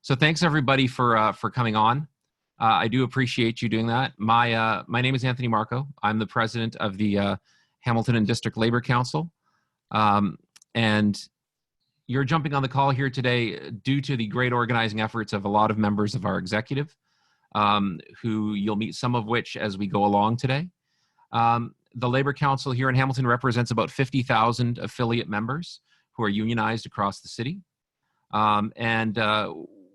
So thanks everybody for coming on. I do appreciate you doing that. My name is Anthony Marco. I'm the president of the Hamilton and District Labor Council. And you're jumping on the call here today due to the great organizing efforts of a lot of members of our executive, who you'll meet some of which as we go along today. The Labor Council here in Hamilton represents about 50,000 affiliate members who are unionized across the city.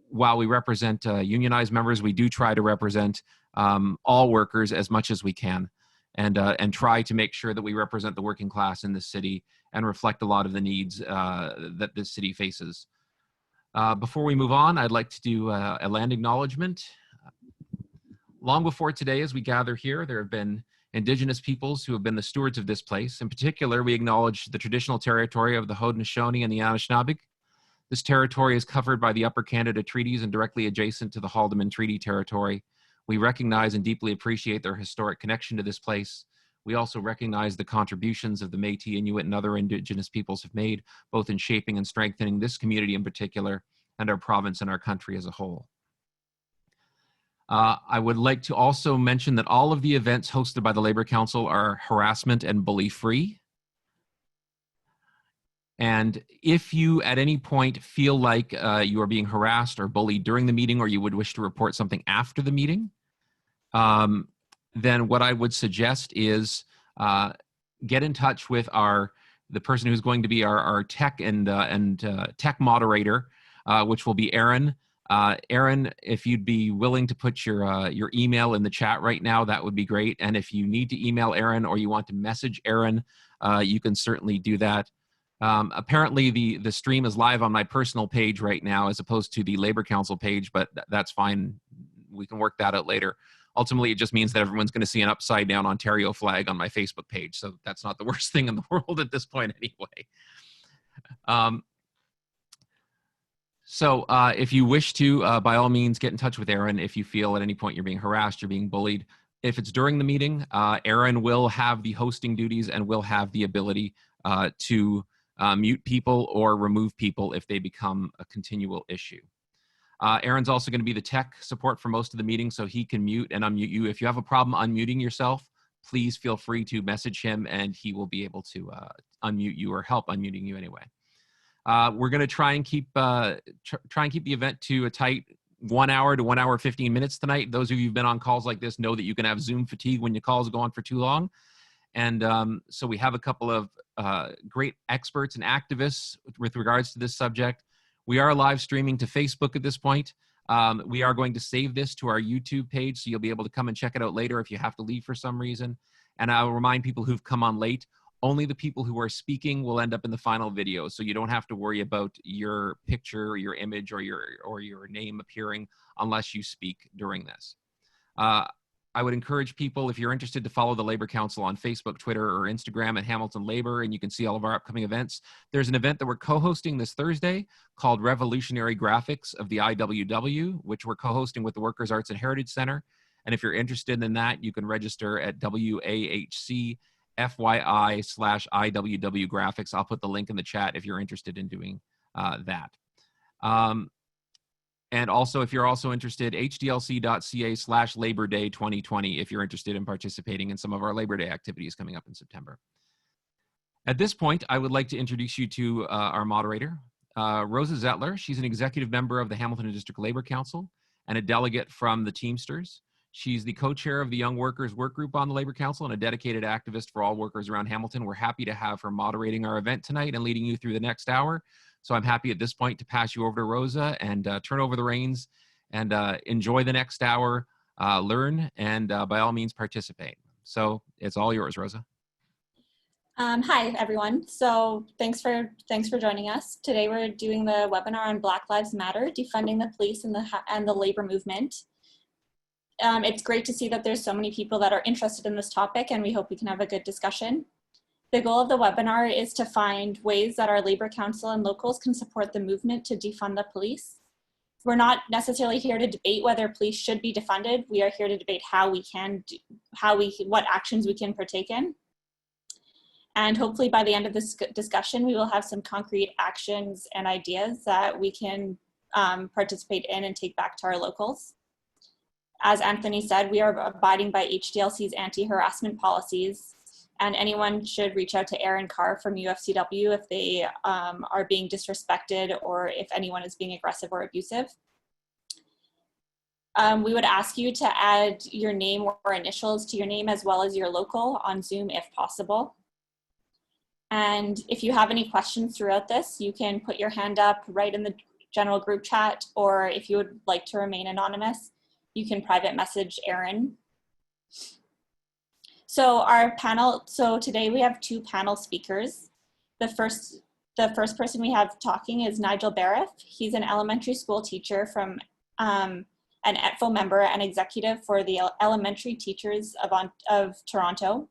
While we represent unionized members, we do try to represent all workers as much as we can, and try to make sure that we represent the working class in the city and reflect a lot of the needs that this city faces. Before we move on, I'd like to do a land acknowledgement. Long before today, as we gather here, there have been Indigenous peoples who have been the stewards of this place. In particular, we acknowledge the traditional territory of the Haudenosaunee and the Anishinaabeg. This territory is covered by the Upper Canada Treaties and directly adjacent to the Haldimand Treaty territory. We recognize and deeply appreciate their historic connection to this place. We also recognize the contributions of the Métis, Inuit, and other Indigenous peoples have made, both in shaping and strengthening this community in particular, and our province and our country as a whole. I would like to also mention that all of the events hosted by the Labor Council are harassment and bully-free. And if you at any point feel like you are being harassed or bullied during the meeting, or you would wish to report something after the meeting, then what I would suggest is get in touch with the person who's going to be our tech and tech moderator, which will be Aaron. Aaron, if you'd be willing to put your email in the chat right now, that would be great. And if you need to email Aaron or you want to message Aaron, you can certainly do that. Apparently the stream is live on my personal page right now as opposed to the Labor Council page, but that's fine. We can work that out later. Ultimately, it just means that everyone's going to see an upside down Ontario flag on my Facebook page. So that's not the worst thing in the world at this point anyway. If you wish to, by all means, get in touch with Aaron if you feel at any point you're being harassed, you're being bullied. If it's during the meeting, Aaron will have the hosting duties and will have the ability to mute people or remove people if they become a continual issue. Aaron's also going to be the tech support for most of the meeting, so he can mute and unmute you. If you have a problem unmuting yourself, please feel free to message him and he will be able to unmute you or help unmuting you anyway. We're going to try and keep the event to a tight 1 hour to 1 hour 15 minutes tonight. Those of you who've been on calls like this know that you can have Zoom fatigue when your calls go on for too long. And so we have a couple of great experts and activists with regards to this subject. We are live streaming to Facebook at this point. We are going to save this to our YouTube page, so you'll be able to come and check it out later if you have to leave for some reason. And I'll remind people who've come on late, only the people who are speaking will end up in the final video, so you don't have to worry about your picture, or your image, or your name appearing unless you speak during this. I would encourage people, if you're interested, to follow the Labor Council on Facebook, Twitter, or Instagram at Hamilton Labor, and you can see all of our upcoming events. There's an event that we're co-hosting this Thursday called Revolutionary Graphics of the IWW, which we're co-hosting with the Workers' Arts and Heritage Center. And if you're interested in that, you can register at WAHC.FYI/IWW Graphics. I'll put the link in the chat if you're interested in doing that. And also, if you're also interested, hdlc.ca/Labor Day 2020, if you're interested in participating in some of our Labor Day activities coming up in September. At this point, I would like to introduce you to our moderator, Rosa Zettler. She's an executive member of the Hamilton and District Labor Council and a delegate from the Teamsters. She's the co-chair of the Young Workers Work Group on the Labor Council and a dedicated activist for all workers around Hamilton. We're happy to have her moderating our event tonight and leading you through the next hour. So I'm happy at this point to pass you over to Rosa and turn over the reins and enjoy the next hour, learn, and by all means participate. So it's all yours, Rosa. Hi, everyone. So thanks for joining us. Today we're doing the webinar on Black Lives Matter, Defunding the Police and the Labor Movement. It's great to see that there's so many people that are interested in this topic, and we hope we can have a good discussion. The goal of the webinar is to find ways that our Labor Council and locals can support the movement to defund the police. We're not necessarily here to debate whether police should be defunded. We are here to debate what actions we can partake in. And hopefully by the end of this discussion, we will have some concrete actions and ideas that we can participate in and take back to our locals. As Anthony said, we are abiding by HDLC's anti-harassment policies, and anyone should reach out to Aaron Carr from UFCW if they are being disrespected or if anyone is being aggressive or abusive. We would ask you to add your name or initials to your name as well as your local on Zoom if possible. And if you have any questions throughout this, you can put your hand up right in the general group chat, or if you would like to remain anonymous, you can private message Aaron. So our panel, so today we have two panel speakers. The first person we have talking is Nigel Barriffe. He's an elementary school teacher from an ETFO member and executive for the elementary teachers of Toronto.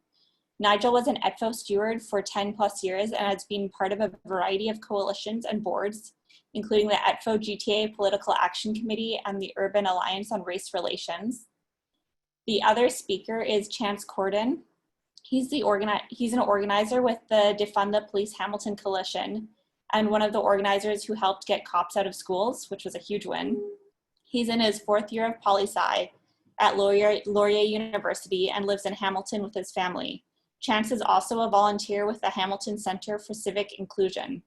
Nigel was an ETFO steward for 10 plus years and has been part of a variety of coalitions and boards, including the ETFO GTA Political Action Committee and the Urban Alliance on Race Relations. The other speaker is Chance Cordon. He's an organizer with the Defund the Police Hamilton Coalition and one of the organizers who helped get cops out of schools, which was a huge win. He's in his 4th year of poli-sci at Laurier University and lives in Hamilton with his family. Chance is also a volunteer with the Hamilton Center for Civic Inclusion.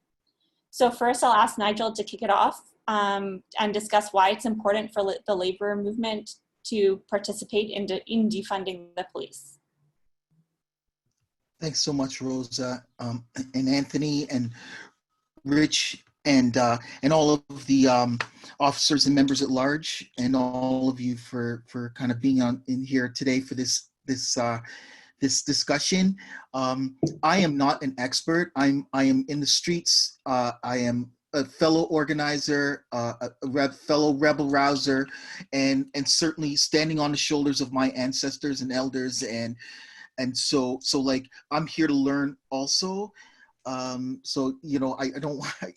So first I'll ask Nigel to kick it off and discuss why it's important for the labor movement to participate in defunding the police. Thanks so much, Rosa, and Anthony and Rich and all of the officers and members at large, and all of you for kind of being in here today for this discussion. I am not an expert. I am in the streets. I am a fellow organizer, fellow rebel rouser, and certainly standing on the shoulders of my ancestors and elders, and so like I'm here to learn also. So I don't want I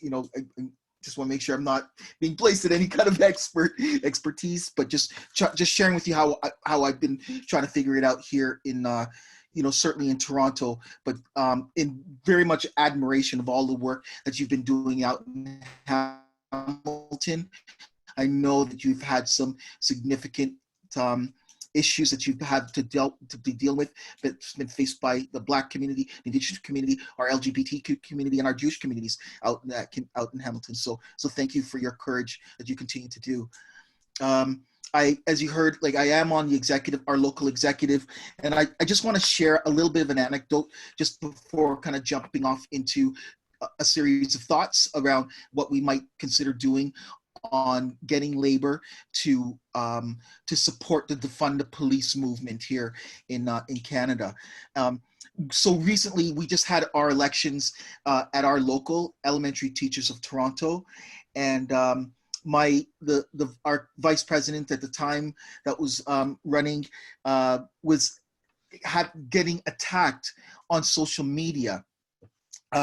just want to make sure I'm not being placed in any kind of expertise, but just sharing with you how I've been trying to figure it out here in certainly in Toronto, but in very much admiration of all the work that you've been doing out in Hamilton. I know that you've had some significant issues that you've had to deal with, that's been faced by the Black community, the Indigenous community, our LGBTQ community, and our Jewish communities out in Hamilton. So thank you for your courage that you continue to do. As you heard, like I am on the executive, our local executive, and I just want to share a little bit of an anecdote just before kind of jumping off into a series of thoughts around what we might consider doing on getting labor to support the Defund the Police movement here in Canada. So recently, we just had our elections at our local elementary teachers of Toronto, and our vice president at the time that was running was getting attacked on social media.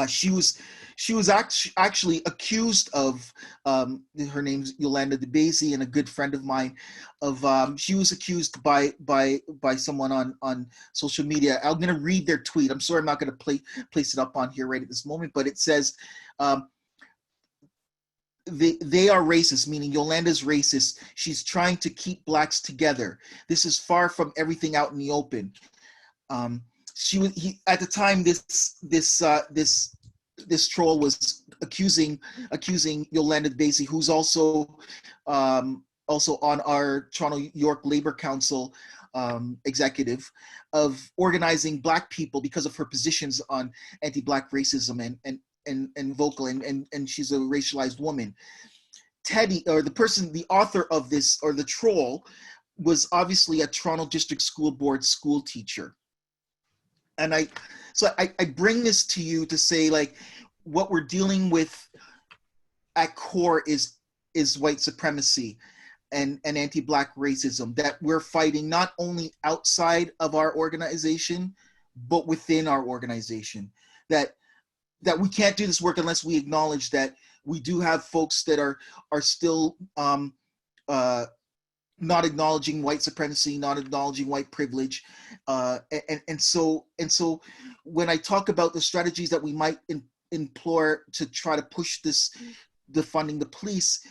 She was actually accused of, her name's Yolanda DeBasie, and a good friend of mine, of she was accused by someone on social media. I'm going to read their tweet. I'm sorry, I'm not going to place it up on here right at this moment, but it says, they are racist, meaning Yolanda's racist. She's trying to keep Blacks together. This is far from everything out in the open. At the time, this troll was accusing Yolanda DeBasie, who's also on our Toronto York Labour Council executive, of organizing Black people because of her positions on anti-Black racism and vocal, and she's a racialized woman. Teddy, or the author of this, or the troll, was obviously a Toronto District School Board school teacher. And I bring this to you to say, like, what we're dealing with at core is white supremacy and anti-Black racism that we're fighting not only outside of our organization, but within our organization. That we can't do this work unless we acknowledge that we do have folks that are still not acknowledging white supremacy, not acknowledging white privilege, and so when I talk about the strategies that we might employ to try to push this defunding the police,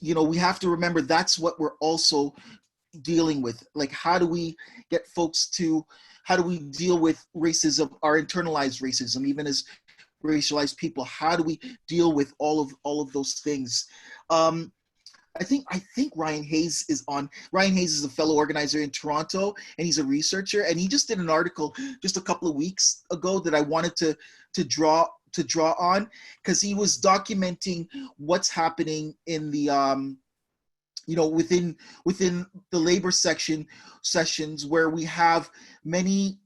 we have to remember that's what we're also dealing with. Like, how do we get folks to, how do we deal with racism, our internalized racism, even as racialized people? How do we deal with all of those things? I think Ryan Hayes is on. Ryan Hayes is a fellow organizer in Toronto, and he's a researcher. And he just did an article just a couple of weeks ago that I wanted to draw on, because he was documenting what's happening in the within the labor sessions, where we have many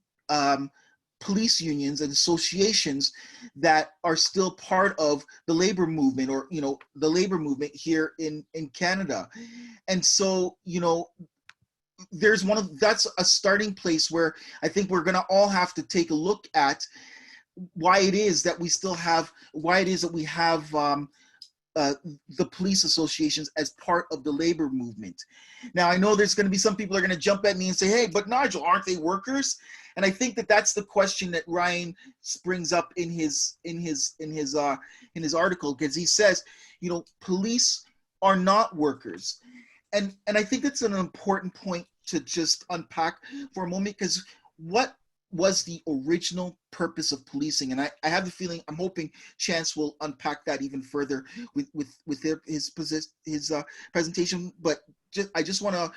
police unions and associations that are still part of the labor movement, or the labor movement here in Canada. And so that's a starting place where I think we're going to all have to take a look at why it is that we have the police associations as part of the labor movement. Now, I know there's going to be some people are going to jump at me and say, "Hey, but Nigel, aren't they workers?" And I think that that's the question that Ryan springs up in his article, because he says, police are not workers, and I think that's an important point to just unpack for a moment, because what was the original purpose of policing? And I have the feeling, I'm hoping Chance will unpack that even further with his presentation. But I just want to,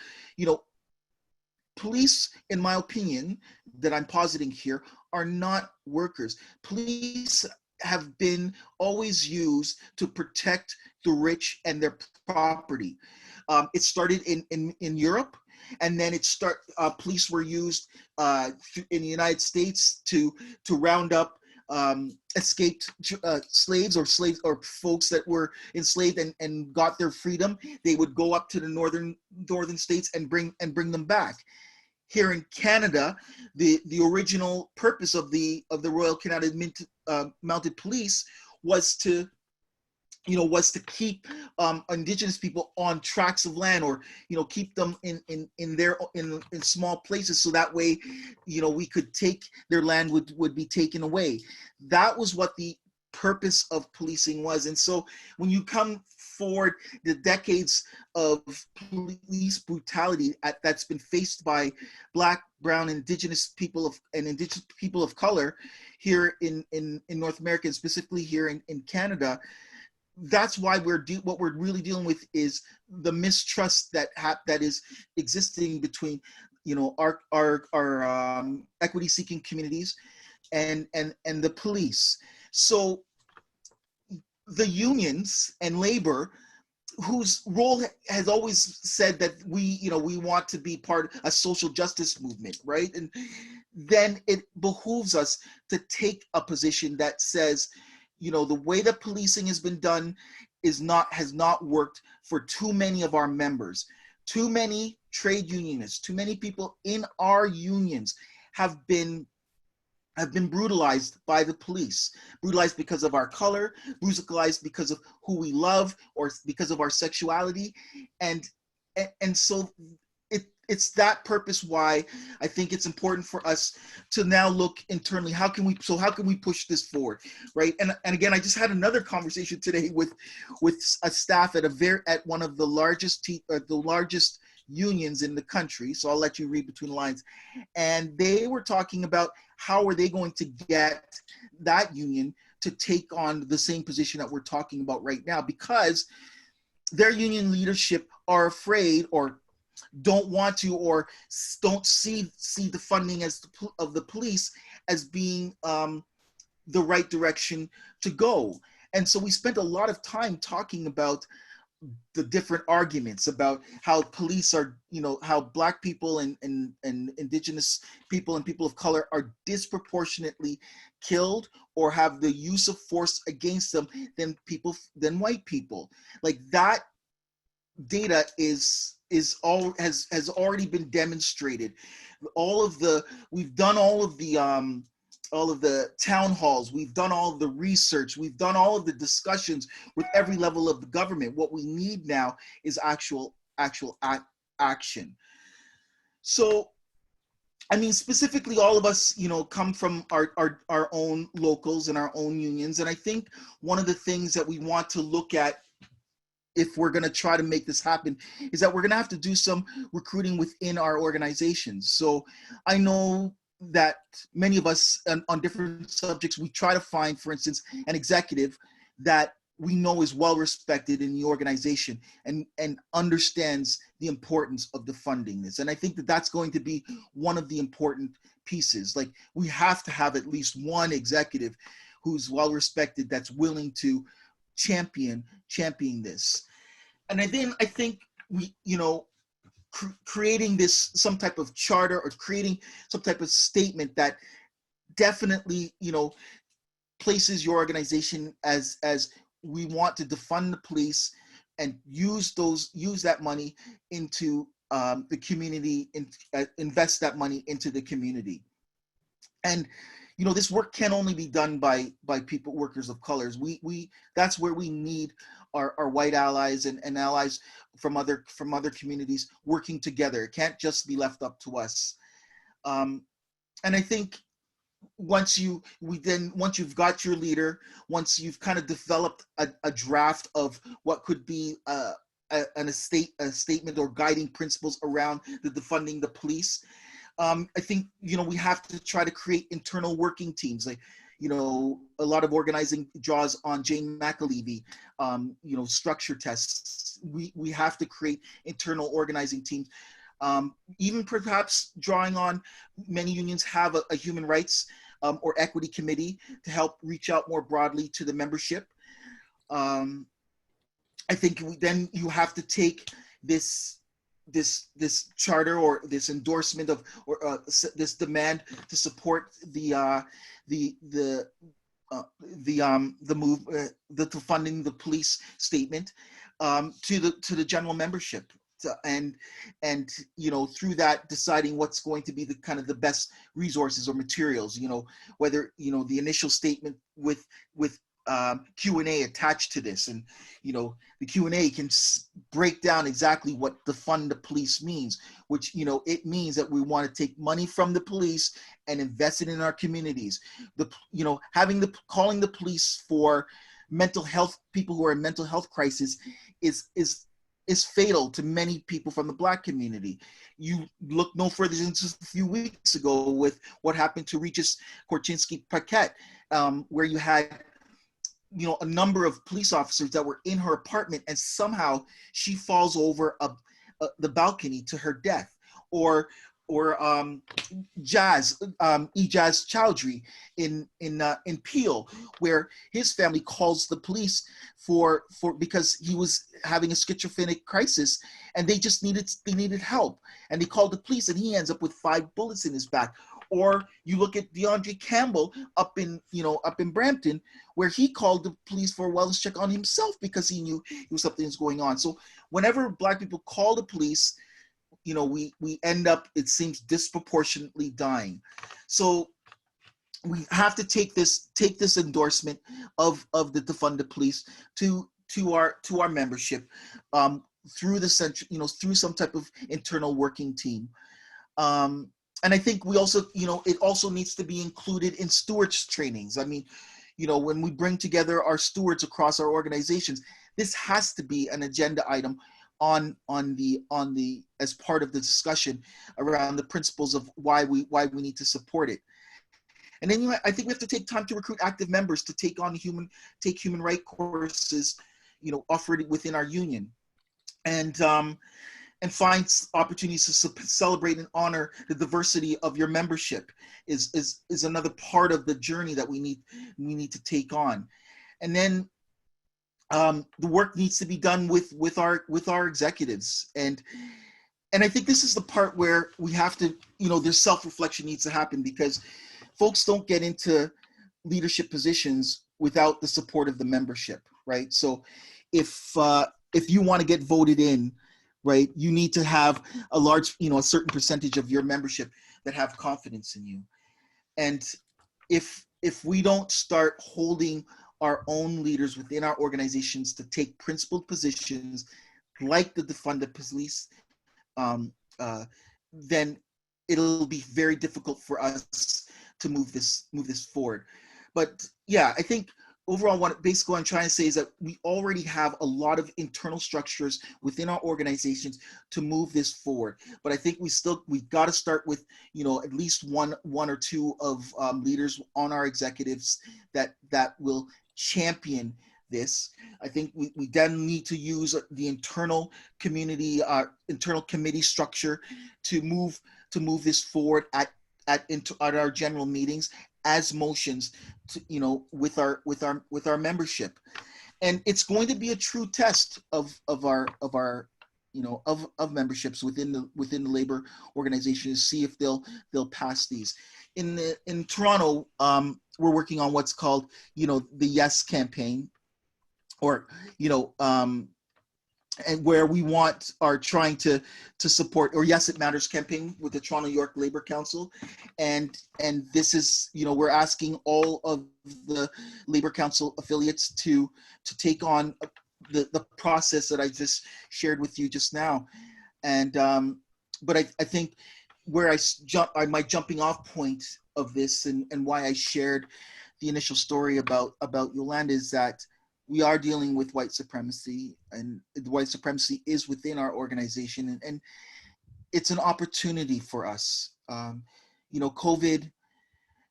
police, in my opinion, that I'm positing here, are not workers. Police have been always used to protect the rich and their property. It started in Europe. And then police were used in the United States to round up escaped slaves or folks that were enslaved and got their freedom. They would go up to the northern states and bring them back. Here in Canada, the original purpose of the Royal Canadian Mounted Police was to keep Indigenous people on tracts of land, or keep them in small places, so that way we could take their land would be taken away. That was what the purpose of policing was. And so when you come forward the decades of police brutality that's been faced by Black, Brown, Indigenous people of color here in North America, and specifically here in Canada, that's why what we're really dealing with is the mistrust that is existing between our equity-seeking communities and the police. So the unions and labor, whose role has always said that we want to be part of a social justice movement, right? And then it behooves us to take a position that says, the way that policing has been done has not worked for too many of our members. Too many trade unionists, too many people in our unions have been brutalized by the police, brutalized because of our color, brutalized because of who we love, or because of our sexuality. And so it's that purpose why I think it's important for us to now look internally. How can we push this forward, right? And again, I just had another conversation today with a staff at one of the largest unions in the country. So I'll let you read between the lines. And they were talking about how are they going to get that union to take on the same position that we're talking about right now, because their union leadership are afraid, or don't want to, or don't see the funding of the police as being the right direction to go. And so we spent a lot of time talking about the different arguments about how police are, how Black people and Indigenous people and people of color are disproportionately killed or have the use of force against them than white people. Like, that data has already been demonstrated. We've done all of the town halls, we've done all of the research, we've done all of the discussions with every level of the government. What we need now is actual action. So, I mean, specifically, all of us, come from our own locals and our own unions. And I think one of the things that we want to look at if we're going to try to make this happen, is that we're going to have to do some recruiting within our organizations. So I know that many of us on different subjects, we try to find, for instance, an executive that we know is well respected in the organization and understands the importance of defunding this. And I think that that's going to be one of the important pieces. Like, we have to have at least one executive who's well respected, that's willing to champion this. And then I think we, creating this, some type of charter or creating some type of statement that definitely, places your organization as we want to defund the police and use that money into the community, invest that money into the community. And this work can only be done by people, workers of colors. We that's where we need our white allies and allies from other communities working together. It can't just be left up to us. And I think once you've got your leader, once you've kind of developed a draft of what could be a statement or guiding principles around the defunding the police, I think we have to try to create internal working teams. Like, a lot of organizing draws on Jane McAlevey, structure tests. We have to create internal organizing teams. Even perhaps drawing on, many unions have a human rights or equity committee to help reach out more broadly to the membership. I think then you have to take this charter or this endorsement of this demand to support the funding the police statement to the general membership, and through that deciding what's going to be the kind of the best resources or materials, whether the initial statement with Q&A attached to this, and the Q&A can break down exactly what defund the police means, which it means that we want to take money from the police and invest it in our communities. Calling the police for mental health, people who are in mental health crisis is fatal to many people from the Black community. You look no further than just a few weeks ago with what happened to Regis Korchinski-Paquette, where you had a number of police officers that were in her apartment, and somehow she falls over the balcony to her death. Or Ijaz Chowdhury in Peel, where his family calls the police for because he was having a schizophrenic crisis, and they needed help, and they called the police, and he ends up with 5 bullets in his back. Or you look at DeAndre Campbell up in Brampton, where he called the police for a wellness check on himself because he knew something was going on. So whenever Black people call the police, we end up, it seems, disproportionately dying. So we have to take this endorsement of the defund the police to our membership through the central, through some type of internal working team. And I think we also, it also needs to be included in stewards trainings. I mean, when we bring together our stewards across our organizations, this has to be an agenda item on the as part of the discussion around the principles of why we need to support it. And then I think we have to take time to recruit active members to take human right courses, offered within our union, and find opportunities to celebrate and honor the diversity of your membership is another part of the journey that we need to take on. And then the work needs to be done with our executives, and I think this is the part where we have to, there's self-reflection needs to happen, because folks don't get into leadership positions without the support of the membership, right? So if you want to get voted in, right, you need to have a large, a certain percentage of your membership that have confidence in you. And if we don't start holding our own leaders within our organizations to take principled positions like the Defund the Police, then it'll be very difficult for us to move this forward. But yeah, I think overall, what I'm trying to say is that we already have a lot of internal structures within our organizations to move this forward. But I think we've got to start with, at least one or two of leaders on our executives that will champion this. I think we then need to use the internal community, internal committee structure to move this forward at our general meetings as motions to, with our membership. And it's going to be a true test of our of memberships within the labor organization to see if they'll pass these. In Toronto, we're working on what's called the Yes campaign, or and where we are trying to support, or Yes It Matters campaign with the Toronto York Labor Council. And this is, we're asking all of the Labor Council affiliates to take on the process that I just shared with you just now. And but I think where my jumping off point of this, and why I shared the initial story about Yolanda, is that we are dealing with white supremacy, and the white supremacy is within our organization, and it's an opportunity for us. COVID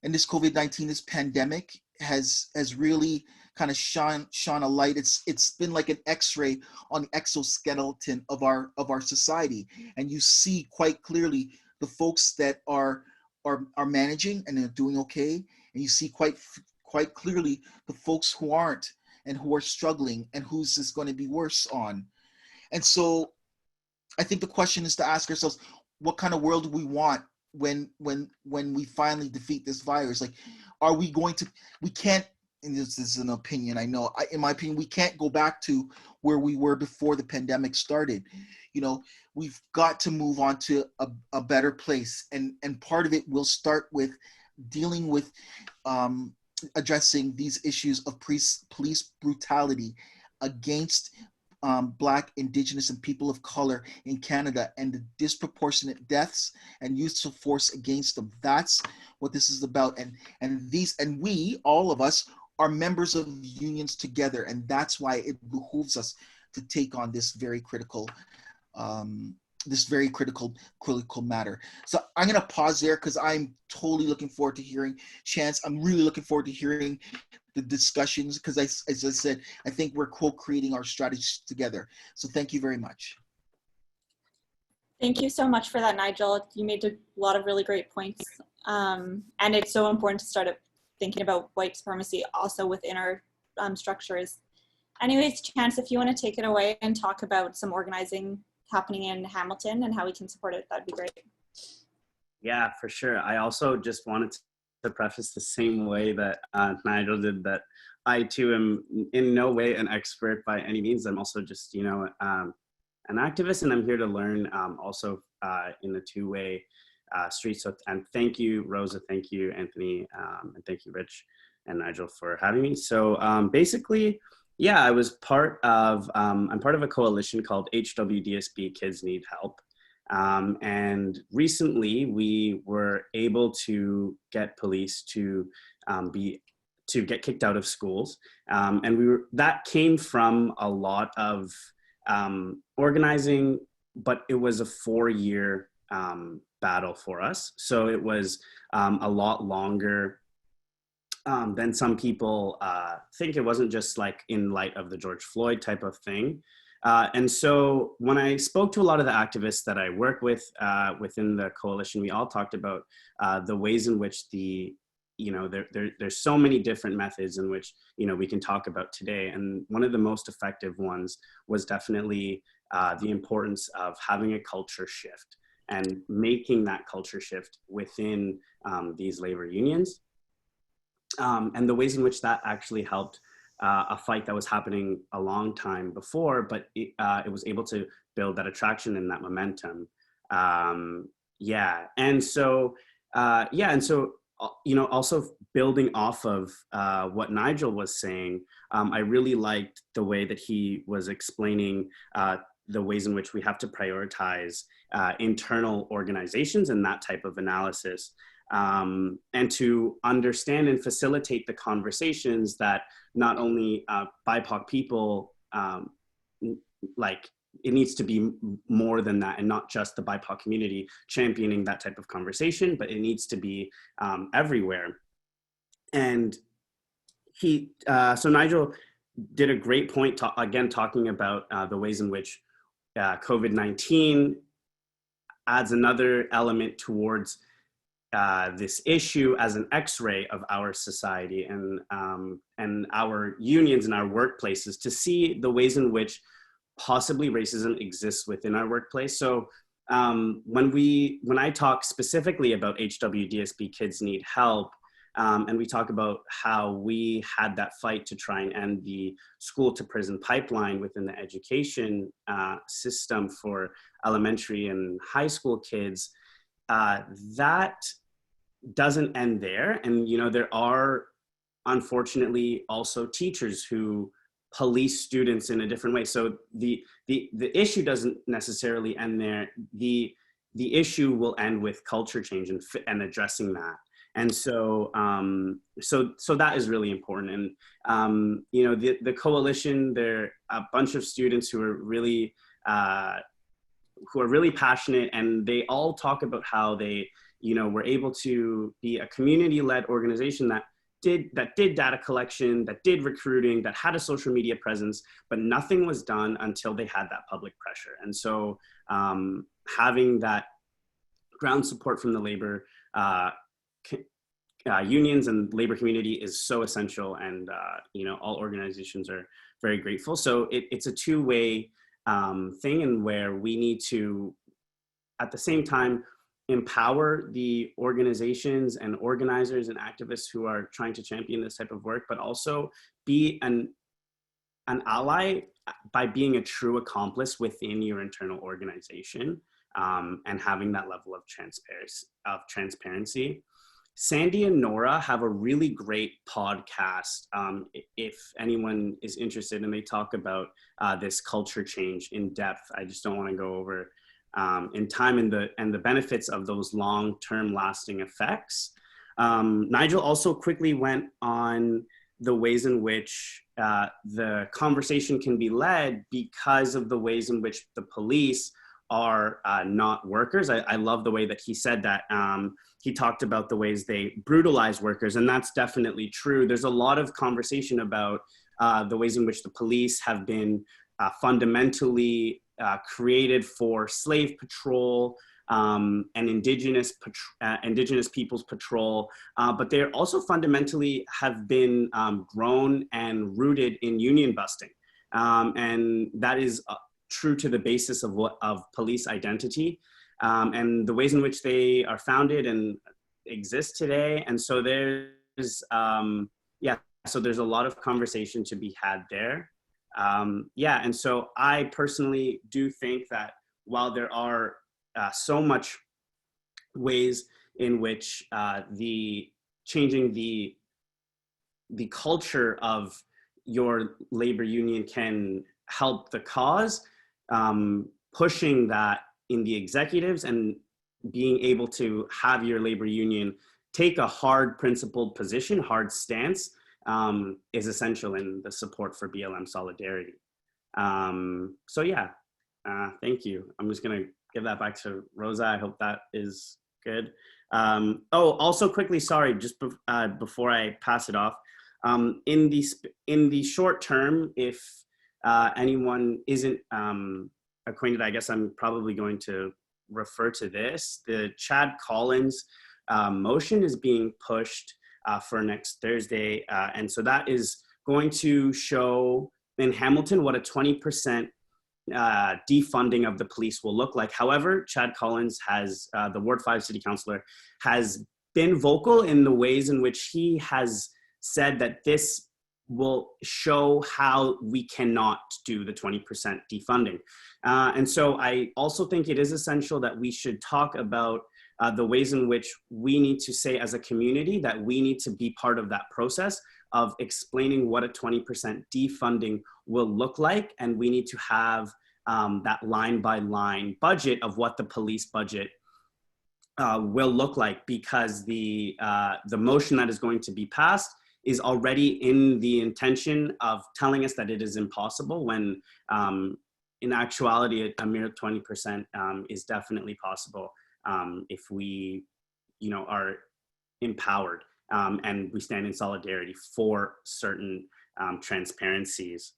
and this COVID-19, this pandemic has really kind of shone a light. It's been like an X-ray on the exoskeleton of our society, and you see quite clearly the folks that are managing and they're doing okay, and you see quite clearly the folks who aren't, and who are struggling, and who's this going to be worse on. And so I think the question is to ask ourselves, what kind of world do we want when we finally defeat this virus? Like, are we going to, we can't, and this is an opinion, I know, in my opinion, we can't go back to where we were before the pandemic started. We've got to move on to a better place. And part of it will start with dealing with, addressing these issues of police brutality against Black, Indigenous, and people of color in Canada, and the disproportionate deaths and use of force against them. That's what this is about. And we, all of us, are members of unions together, and that's why it behooves us to take on this very critical critical matter. So I'm going to pause there because I'm totally looking forward to hearing Chance. I'm really looking forward to hearing the discussions because, as I said, I think we're co-creating our strategies together. So thank you very much. Thank you so much for that, Nigel. You made a lot of really great points. And it's so important to start thinking about white supremacy also within our structures. Anyways, Chance, if you want to take it away and talk about some organizing happening in Hamilton and how we can support it, that'd be great. Yeah, for sure. I also just wanted to preface the same way that Nigel did, that I too am in no way an expert by any means. I'm also just, an activist, and I'm here to learn also in a two-way street. So, and thank you, Rosa, thank you, Anthony, and thank you, Rich and Nigel, for having me. So basically, yeah, I'm part of a coalition called HWDSB Kids Need Help. And recently we were able to get police to get kicked out of schools. And that came from a lot of organizing, but it was a 4-year battle for us. So it was a lot longer than some people think. It wasn't just like in light of the George Floyd type of thing. And so when I spoke to a lot of the activists that I work with within the coalition, we all talked about the ways in which there's so many different methods in which, we can talk about today. And one of the most effective ones was definitely the importance of having a culture shift and making that culture shift within these labor unions. And the ways in which that actually helped a fight that was happening a long time before, but it was able to build that attraction and that momentum. And so also building off of what Nigel was saying, I really liked the way that he was explaining the ways in which we have to prioritize internal organizations and that type of analysis. and to understand and facilitate the conversations that not only BIPOC people, like, it needs to be more than that, and not just the BIPOC community championing that type of conversation, but it needs to be everywhere. And so Nigel did a great point, again, talking about the ways in which COVID-19 adds another element towards this issue as an X-ray of our society and our unions and our workplaces, to see the ways in which possibly racism exists within our workplace. So when I talk specifically about HWDSB Kids Need Help, and we talk about how we had that fight to try and end the school to prison pipeline within the education system for elementary and high school kids, that doesn't end there. And, you know, there are unfortunately also teachers who police students in a different way. So the issue doesn't necessarily end there. The issue will end with culture change and addressing that. And so so that is really important. And you know, the coalition, they're a bunch of students who are really passionate, and they all talk about how they, you know, were able to be a community-led organization that did data collection, that did recruiting, that had a social media presence, but nothing was done until they had that public pressure. And so having that ground support from the labor unions and labor community is so essential, and you know, all organizations are very grateful. So it's a two-way thing, and where we need to, at the same time, empower the organizations and organizers and activists who are trying to champion this type of work, but also be an ally by being a true accomplice within your internal organization, and having that level of transparency. Sandy and Nora have a really great podcast, if anyone is interested, and they talk about this culture change in depth. I just don't want to go over in time and the benefits of those long-term lasting effects. Nigel also quickly went on the ways in which the conversation can be led because of the ways in which the police are not workers. I love the way that he said that. He talked about the ways they brutalize workers, and that's definitely true. There's a lot of conversation about the ways in which the police have been fundamentally created for slave patrol and indigenous peoples patrol, but they also fundamentally have been grown and rooted in union busting, and that is true to the basis of police identity, and the ways in which they are founded and exist today. And so there's so there's a lot of conversation to be had there. And so I personally do think that while there are so much ways in which the changing the culture of your labor union can help the cause, pushing that in the executives and being able to have your labor union take a hard principled position, hard stance, is essential in the support for BLM solidarity. So yeah, thank you. I'm just gonna give that back to Rosa. I hope that is good. Also quickly, sorry, just before I pass it off, in the short term, if anyone isn't acquainted, I guess I'm probably going to refer to this. The Chad Collins motion is being pushed for next Thursday. And so that is going to show in Hamilton what a 20% defunding of the police will look like. However, Chad Collins has, the Ward 5 city councillor, has been vocal in the ways in which he has said that this will show how we cannot do the 20% defunding. And so I also think it is essential that we should talk about the ways in which we need to say as a community that we need to be part of that process of explaining what a 20% defunding will look like. And we need to have that line by line budget of what the police budget will look like, because the motion that is going to be passed is already in the intention of telling us that it is impossible, when in actuality a mere 20% is definitely possible if we, are empowered and we stand in solidarity for certain transparencies.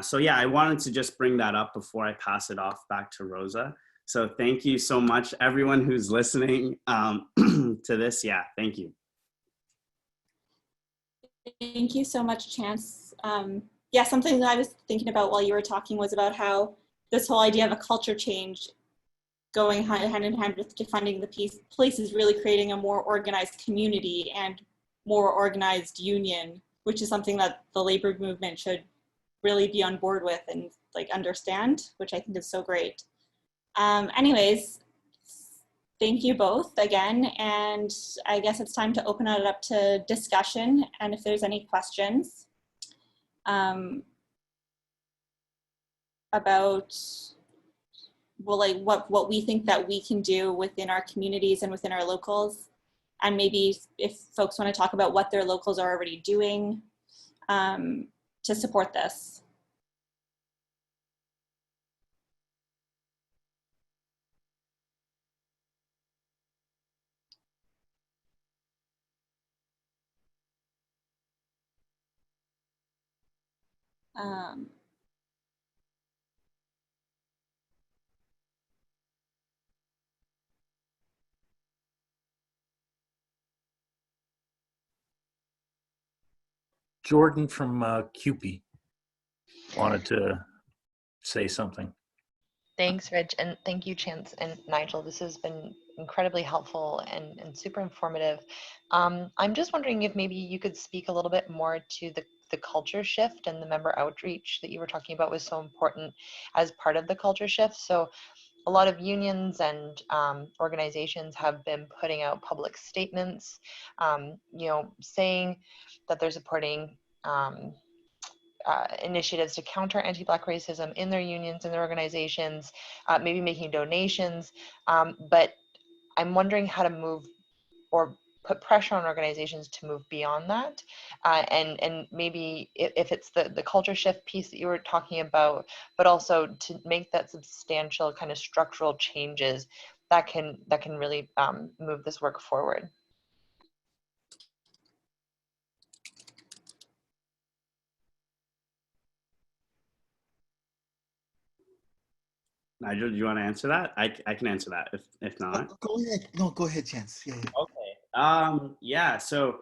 So yeah, I wanted to just bring that up before I pass it off back to Rosa. So thank you so much, everyone who's listening to this. Yeah, thank you. Thank you so much, Chance. Yeah, something that I was thinking about while you were talking was about how this whole idea of a culture change going hand in hand with defunding the police is really creating a more organized community and more organized union, which is something that the labor movement should really be on board with and understand, which I think is so great. Anyways, thank you both again, and I guess it's time to open it up to discussion, and if there's any questions about what we think that we can do within our communities and within our locals, and maybe if folks want to talk about what their locals are already doing to support this. Jordan from CUPE wanted to say something. Thanks, Rich, and thank you, Chance and Nigel. This has been incredibly helpful and super informative. I'm just wondering if maybe you could speak a little bit more to the culture shift and the member outreach that you were talking about was so important as part of the culture shift. So a lot of unions and organizations have been putting out public statements, saying that they're supporting initiatives to counter anti-Black racism in their unions and their organizations, maybe making donations. But I'm wondering how to move or put pressure on organizations to move beyond that. And maybe if it's the culture shift piece that you were talking about, but also to make that substantial kind of structural changes that can really move this work forward. Nigel, do you want to answer that? I can answer that if not. Go ahead. No, go ahead, Chance. Yeah. Okay. Yeah. So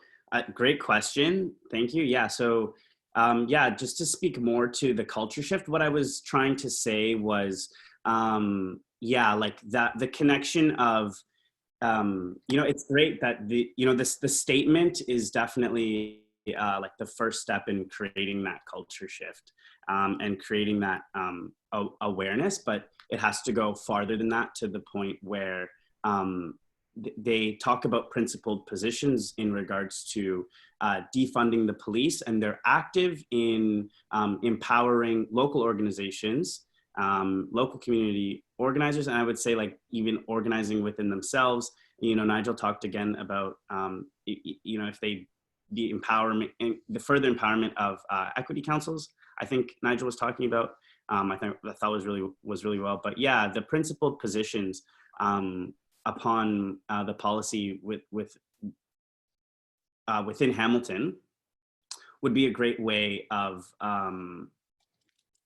great question. Thank you. Yeah. So yeah, just to speak more to the culture shift, what I was trying to say was, yeah, like that the connection of, it's great that the statement is definitely like the first step in creating that culture shift and creating that awareness, but it has to go farther than that, to the point where they talk about principled positions in regards to defunding the police, and they're active in empowering local organizations, local community organizers, and I would say like even organizing within themselves. Nigel talked again about if the empowerment, the further empowerment of equity councils. I think Nigel was talking about. I thought was really well. But yeah, the principled positions upon the policy within Hamilton would be a great way of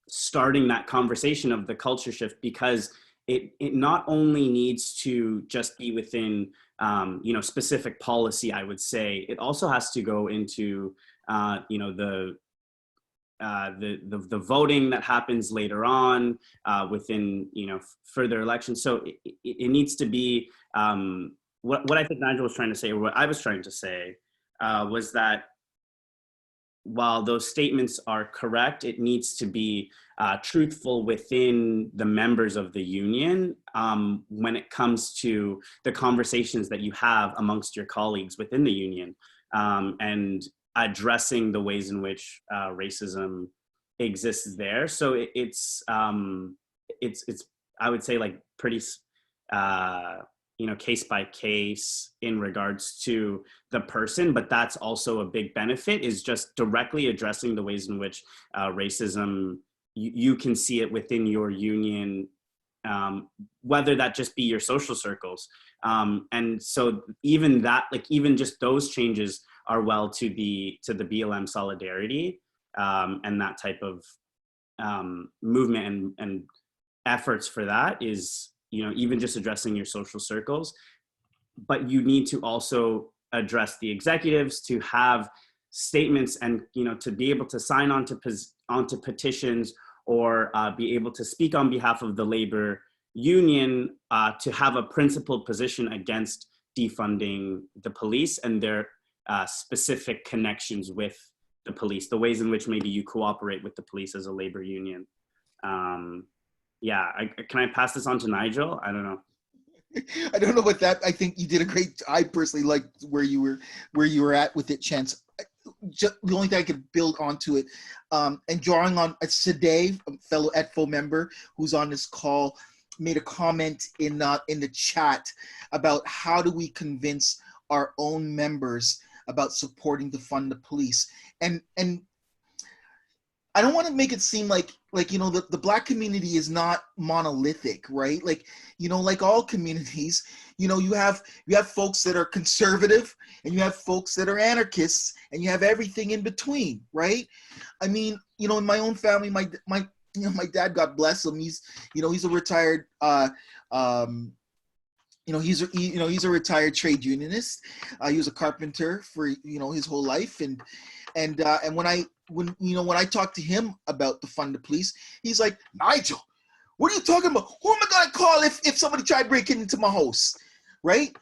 starting that conversation of the culture shift, because it not only needs to just be within specific policy. I would say it also has to go into the voting that happens later on within further elections. So it needs to be what I think Nigel was trying to say, or what I was trying to say, was that while those statements are correct, it needs to be truthful within the members of the union when it comes to the conversations that you have amongst your colleagues within the union, and addressing the ways in which racism exists there. So it's I would say like pretty case by case in regards to the person, but that's also a big benefit, is just directly addressing the ways in which racism, you can see it within your union, whether that just be your social circles. And so even that, like even just those changes are well to the BLM solidarity, and that type of movement and efforts for that is, even just addressing your social circles. But you need to also address the executives to have statements and, to be able to sign onto petitions, or be able to speak on behalf of the labor union, to have a principled position against defunding the police and their specific connections with the police, the ways in which maybe you cooperate with the police as a labor union. Yeah, can I pass this on to Nigel? I don't know. I don't know about that. I think you did a great. I personally liked where you were at with it, Chance. Just, the only thing I could build onto it, and drawing on Sadeh, a fellow ETFO member who's on this call, made a comment in the chat about how do we convince our own members about supporting Defund the Police, and I don't want to make it seem like the Black community is not monolithic, right? Like all communities, you have folks that are conservative, and you have folks that are anarchists, and you have everything in between, right? I mean, in my own family, my dad, God bless him, he's a retired he's a retired trade unionist. He was a carpenter for his whole life, and when I talk to him about Defund the Police, he's like, Nigel, what are you talking about? Who am I gonna call if somebody tried breaking into my house, right?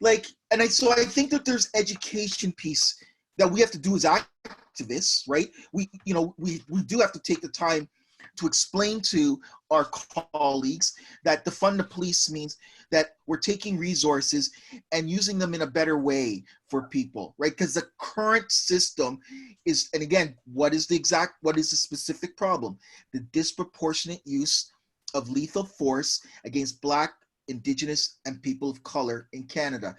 Like, so I think that there's education piece that we have to do as activists, right? We do have to take the time to explain to our colleagues that Defund the Police means that we're taking resources and using them in a better way for people, right? Because the current system is, and again, what is the specific problem? The disproportionate use of lethal force against Black, Indigenous, and people of color in Canada.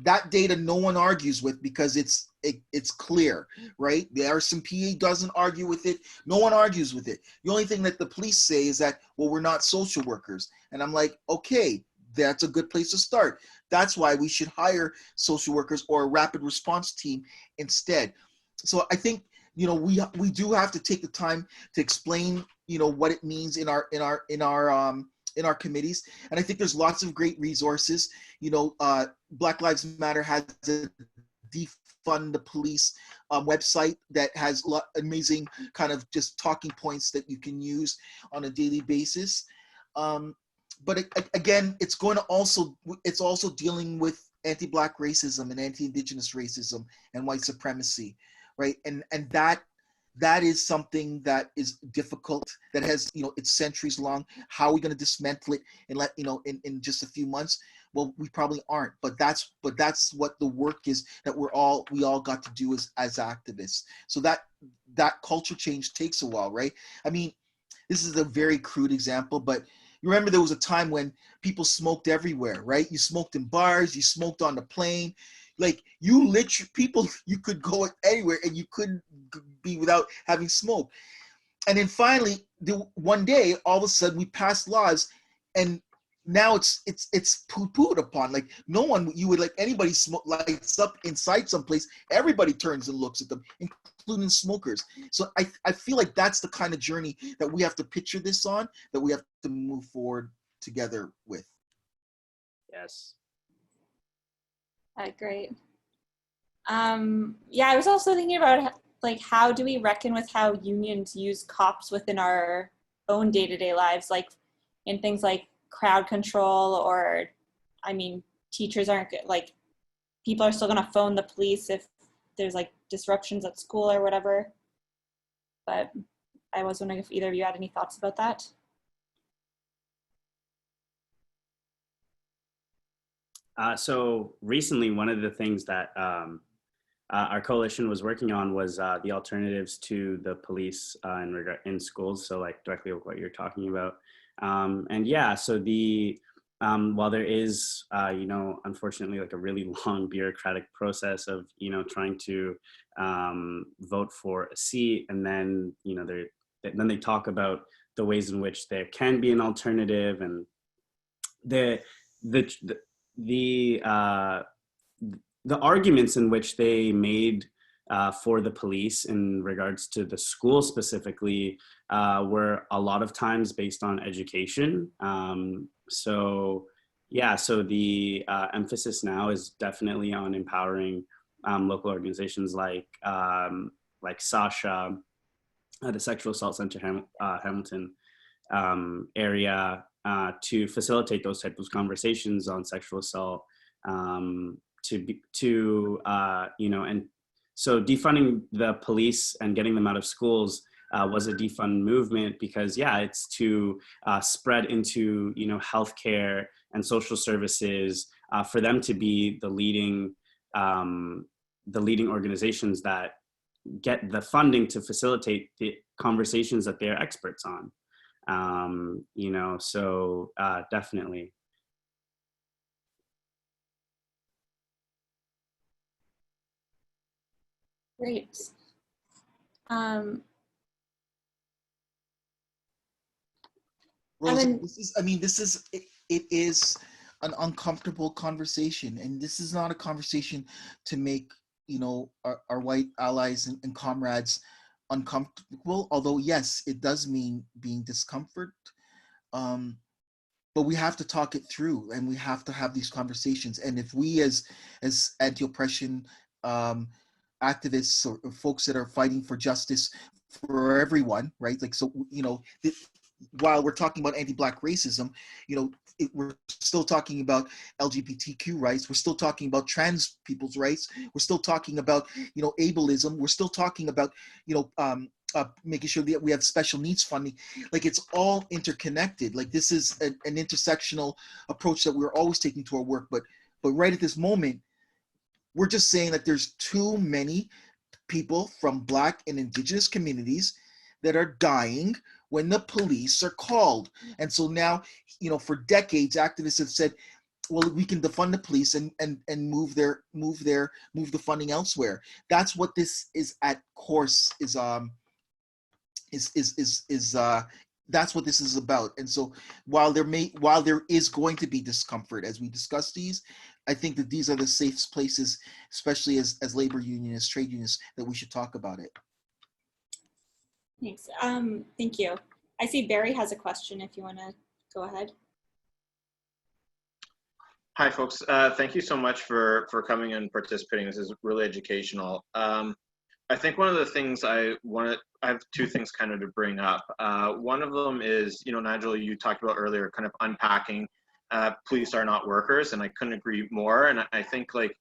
That data no one argues with because it's clear, right? The RCMP doesn't argue with it. No one argues with it. The only thing that the police say is that, well, we're not social workers. And I'm like, okay, that's a good place to start. That's why we should hire social workers or a rapid response team instead. So I think, we do have to take the time to explain, what it means in our committees. And I think there's lots of great resources. Black Lives Matter has a Defund the Police website that has amazing kind of just talking points that you can use on a daily basis. But again, it's also dealing with anti-Black racism and anti-Indigenous racism and white supremacy, right? And that is something that is difficult, that has, it's centuries long. How are we going to dismantle it in just a few months? Well, we probably aren't, but that's what the work is that we all got to do as activists. So that culture change takes a while, right? I mean, this is a very crude example, but you remember there was a time when people smoked everywhere, right? You smoked in bars, you smoked on the plane. Like you could go anywhere and you couldn't be without having smoke. And then finally, one day, all of a sudden we passed laws, and now it's poo-pooed upon. Like no one, you would let anybody smoke lights up inside someplace. Everybody turns and looks at them, including smokers. So I feel like that's the kind of journey that we have to picture this on, that we have to move forward together with. Yes. Great. Yeah, I was also thinking about like how do we reckon with how unions use cops within our own day-to-day lives, like in things like crowd control, or I mean, teachers aren't like, people are still gonna phone the police if there's like disruptions at school or whatever. But I was wondering if either of you had any thoughts about that. So recently, one of the things that our coalition was working on was the alternatives to the police in schools. So like directly with what you're talking about. And yeah, so the while there is, unfortunately, like a really long bureaucratic process of, trying to vote for a seat, and then, then they talk about the ways in which there can be an alternative, and the the the uh, the arguments in which they made for the police in regards to the school specifically were a lot of times based on education. So the emphasis now is definitely on empowering local organizations like Sasha, the Sexual Assault Center Hamilton area, to facilitate those types of conversations on sexual assault, and so defunding the police and getting them out of schools was a defund movement, because it's to spread into healthcare and social services, for them to be the leading organizations that get the funding to facilitate the conversations that they're experts on. So definitely. Great. Rosa, it is an uncomfortable conversation, and this is not a conversation to make our white allies and comrades uncomfortable, although yes, it does mean being discomfort, but we have to talk it through, and we have to have these conversations. And if we as anti-oppression activists, or folks that are fighting for justice for everyone, right, like, so while we're talking about anti-Black racism, we're still talking about LGBTQ rights. We're still talking about trans people's rights. We're still talking about, ableism. We're still talking about, making sure that we have special needs funding. Like, it's all interconnected. Like, this is an intersectional approach that we're always taking to our work. But right at this moment, we're just saying that there's too many people from Black and Indigenous communities that are dying when the police are called. And so now, for decades, activists have said, well, we can defund the police and move the funding elsewhere. That's what this is at course that's what this is about. And so while there is going to be discomfort as we discuss these, I think that these are the safe places, especially as labor unionists, trade unionists, that we should talk about it. Thanks. Thank you. I see Barry has a question if you want to go ahead. Hi, folks. Thank you so much for coming and participating. This is really educational. I think one of the things I have two things kind of to bring up. One of them is, Nigel, you talked about earlier, kind of unpacking police are not workers, and I couldn't agree more. And I think, like,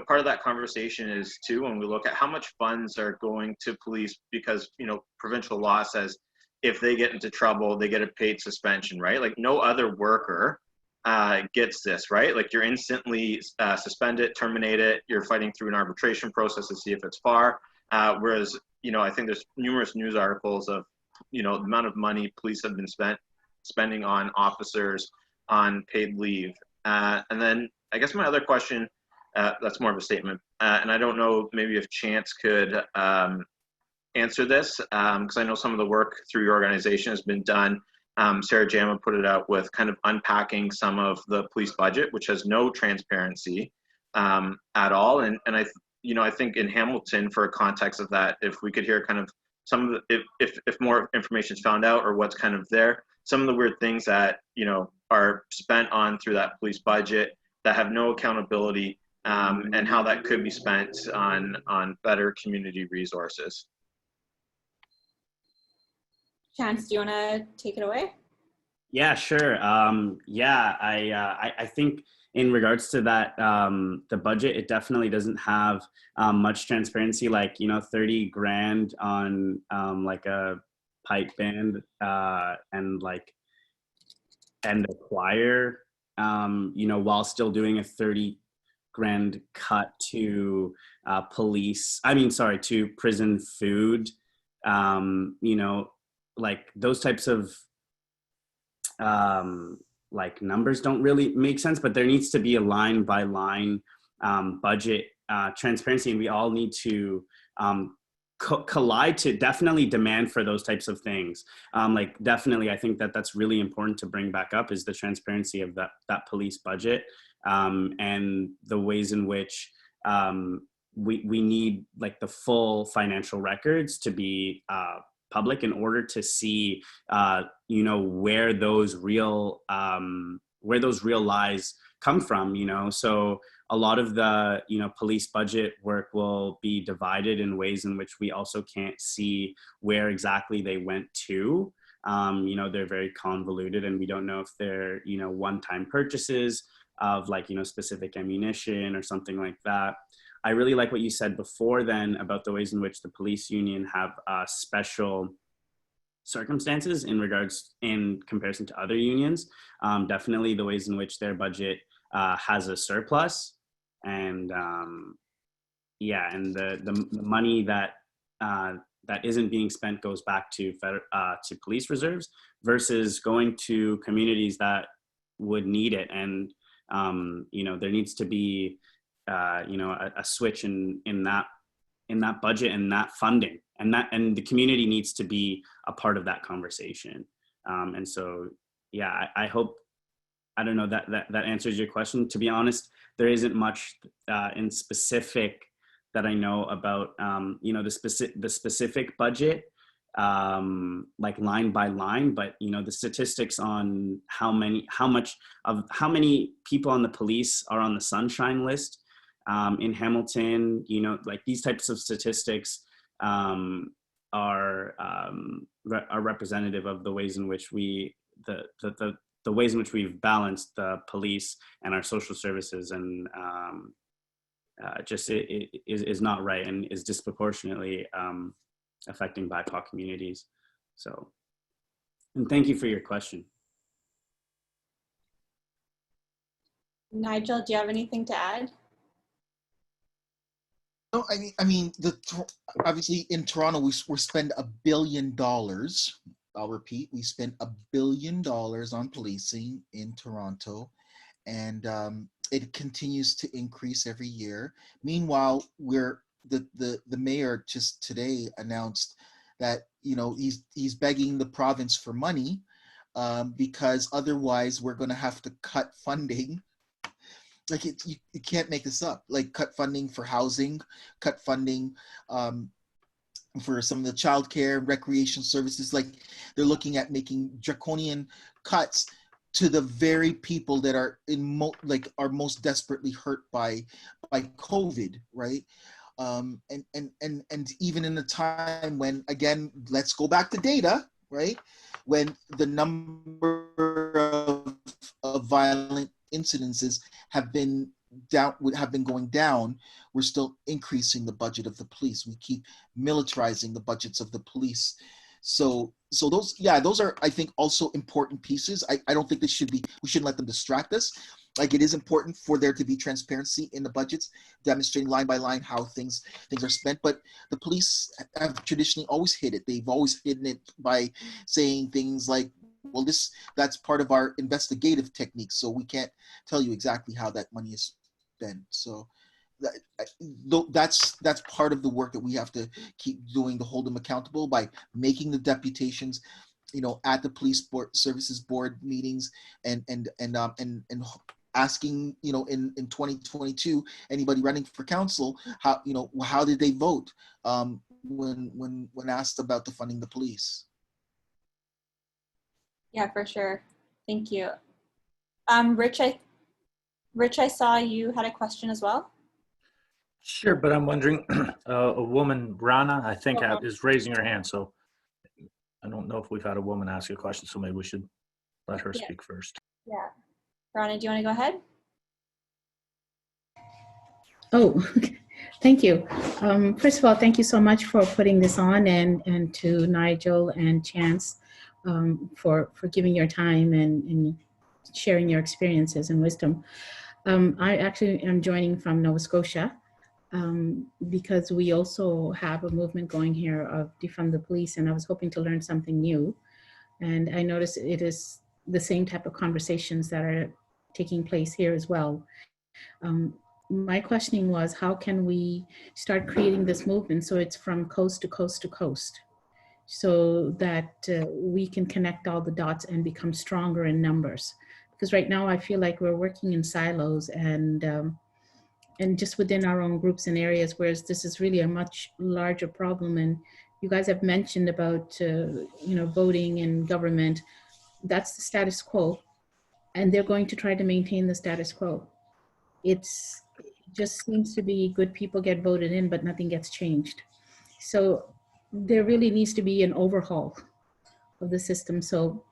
part of that conversation is too, when we look at how much funds are going to police, because, provincial law says if they get into trouble, they get a paid suspension, right? Like, no other worker gets this, right? Like, you're instantly suspended, terminated, you're fighting through an arbitration process to see if it's FAR. Whereas, I think there's numerous news articles of, the amount of money police have been spending on officers on paid leave. And then I guess my other question, that's more of a statement, and I don't know maybe if Chance could answer this, because I know some of the work through your organization has been done. Sarah Jama put it out with kind of unpacking some of the police budget, which has no transparency at all. And I think in Hamilton, for a context of that, if we could hear kind of some of the, if more information is found out, or what's kind of there, some of the weird things that, are spent on through that police budget that have no accountability, and how that could be spent on better community resources. Chance, do you want to take it away? Yeah, sure. I think in regards to that, the budget, it definitely doesn't have much transparency, like, 30 grand on like a pipe band and a choir, while still doing a 30 grand cut to to prison food, like those types of like numbers don't really make sense, but there needs to be a line by line budget transparency, and we all need to collide to definitely demand for those types of things. Like definitely, I think that that's really important to bring back up, is the transparency of that police budget, and the ways in which we need like the full financial records to be public in order to see, you know, where those real lies come from, you know. So a lot of the, you know, police budget work will be divided in ways in which we also can't see where exactly they went to. You know, they're very convoluted, and we don't know if they're, you know, one-time purchases of like, you know, specific ammunition or something like that. I really like what you said before then about the ways in which the police union have special circumstances in comparison to other unions. Definitely the ways in which their budget has a surplus, and yeah, and the money that isn't being spent goes back to police reserves versus going to communities that would need it. And you know, there needs to be you know, a switch in that budget and that funding, and the community needs to be a part of that conversation. And so, yeah, I hope, I don't know, that answers your question. To be honest, there isn't much in specific that I know about, you know, the specific budget, like line by line, but you know, the statistics on how many people on the police are on the sunshine list in Hamilton, you know, like these types of statistics are representative of the ways in which the ways in which we've balanced the police and our social services, and just it is not right and is disproportionately affecting BIPOC communities. So, and thank you for your question. Nigel, do you have anything to add? No, I mean, obviously in Toronto, we spend $1 billion. I'll repeat, we spent $1 billion on policing in Toronto, and it continues to increase every year. Meanwhile, the mayor just today announced that, you know, he's begging the province for money because otherwise we're going to have to cut funding. Like you can't make this up. Like cut funding for housing, cut funding for some of the childcare and recreation services. Like they're looking at making draconian cuts to the very people that are are most desperately hurt by COVID, right? And even in a time when, again, let's go back to data, right? When the number of violent incidences have been going down, we're still increasing the budget of the police. We keep militarizing the budgets of the police. So those are, I think, also important pieces. I don't think we shouldn't let them distract us. Like, it is important for there to be transparency in the budgets, demonstrating line by line how things are spent. But the police have traditionally always hid it. They've always hidden it by saying things like, well, that's part of our investigative techniques, so we can't tell you exactly how that money is spent. So that's part of the work that we have to keep doing to hold them accountable, by making the deputations, you know, at the police services board meetings, and asking, you know, in 2022, anybody running for council, how did they vote when asked about defunding the police. Yeah, for sure. Thank you. Rich, I saw you had a question as well. Sure, but I'm wondering, a woman, Rana, I think, is raising her hand. So I don't know if we've had a woman ask a question, so maybe we should let her speak first. Yeah. Rana, do you want to go ahead? Oh, thank you. First of all, thank you so much for putting this on, and to Nigel and Chance for giving your time and sharing your experiences and wisdom. I actually am joining from Nova Scotia because we also have a movement going here of Defund the Police, and I was hoping to learn something new. And I noticed it is the same type of conversations that are taking place here as well. My questioning was, how can we start creating this movement so it's from coast to coast to coast, so that we can connect all the dots and become stronger in numbers? Because right now I feel like we're working in silos and just within our own groups and areas, whereas this is really a much larger problem. And you guys have mentioned about voting and government. That's the status quo, and they're going to try to maintain the status quo. It just seems to be good people get voted in, but nothing gets changed. So there really needs to be an overhaul of the system. So,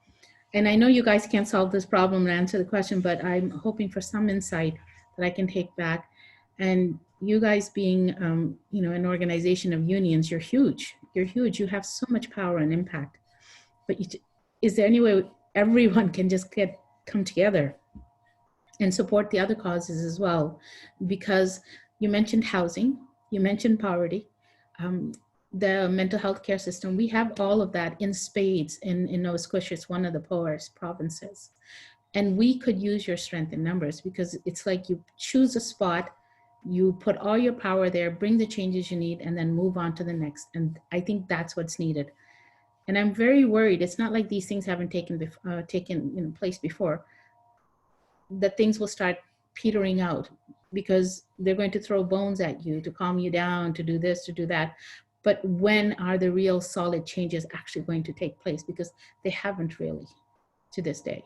and I know you guys can't solve this problem and answer the question, but I'm hoping for some insight that I can take back. And you guys being, an organization of unions, you're huge. You're huge. You have so much power and impact. But is there any way everyone can just come together and support the other causes as well? Because you mentioned housing, you mentioned poverty, the mental health care system. We have all of that in spades in Nova Scotia. It's one of the poorest provinces. And we could use your strength in numbers, because it's like you choose a spot, you put all your power there, bring the changes you need, and then move on to the next. And I think that's what's needed. And I'm very worried. It's not like these things haven't taken place before, that things will start petering out, because they're going to throw bones at you to calm you down, to do this, to do that. But when are the real solid changes actually going to take place? Because they haven't really to this day.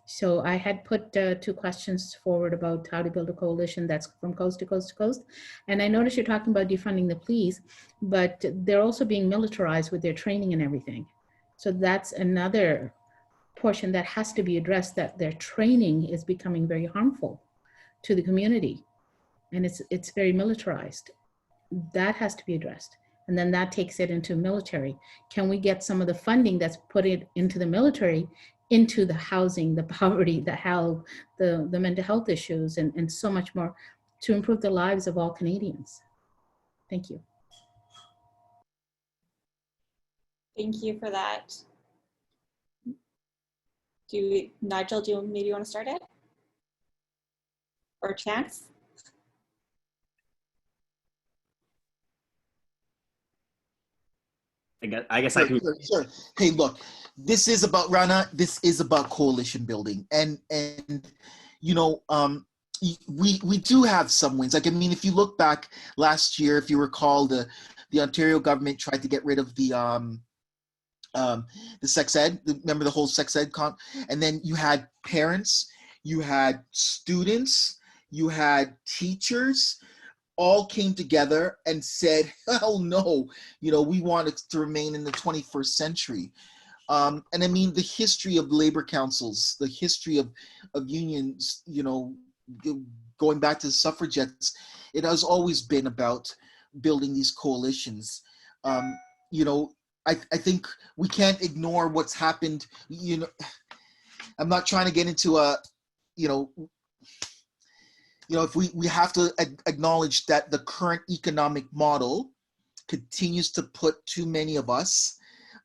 So I had put 2 questions forward about how to build a coalition that's from coast to coast to coast. And I noticed you're talking about defunding the police, but they're also being militarized with their training and everything. So that's another portion that has to be addressed, that their training is becoming very harmful to the community. And it's very militarized. That has to be addressed. And then that takes it into military. Can we get some of the funding that's put it into the military into the housing, the poverty, the health, the mental health issues, and so much more, to improve the lives of all Canadians? Thank you. Thank you for that. Nigel, do you maybe want to start it? Or Chance? I guess I can. Sure. Hey, look, this is about Rana. This is about coalition building, and we do have some wins. Like, I mean, if you look back last year, if you recall, the Ontario government tried to get rid of the sex ed. Remember the whole sex ed and then you had parents, you had students, you had teachers, all came together and said, hell no, we want it to remain in the 21st century. And I mean, the history of labor councils, the history of unions, going back to the suffragettes, it has always been about building these coalitions. I think we can't ignore what's happened. I'm not trying to get into if we have to acknowledge that the current economic model continues to put too many of us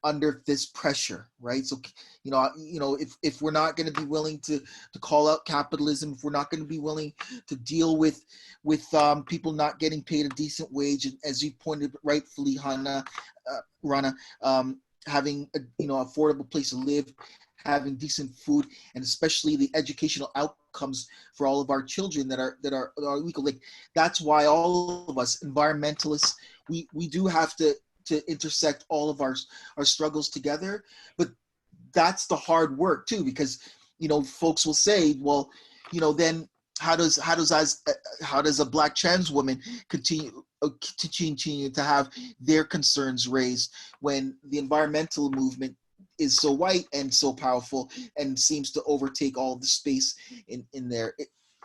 under this pressure, right? So, if we're not going to be willing to call out capitalism, if we're not going to be willing to deal with people not getting paid a decent wage, and as you pointed rightfully, Rana, having a affordable place to live, having decent food, and especially the educational outcomes for all of our children that are equal. Like, that's why all of us environmentalists, we do have to intersect all of our struggles together. But that's the hard work too, because folks will say, well, then how does a Black trans woman continue to have their concerns raised when the environmental movement is so white and so powerful and seems to overtake all the space in there?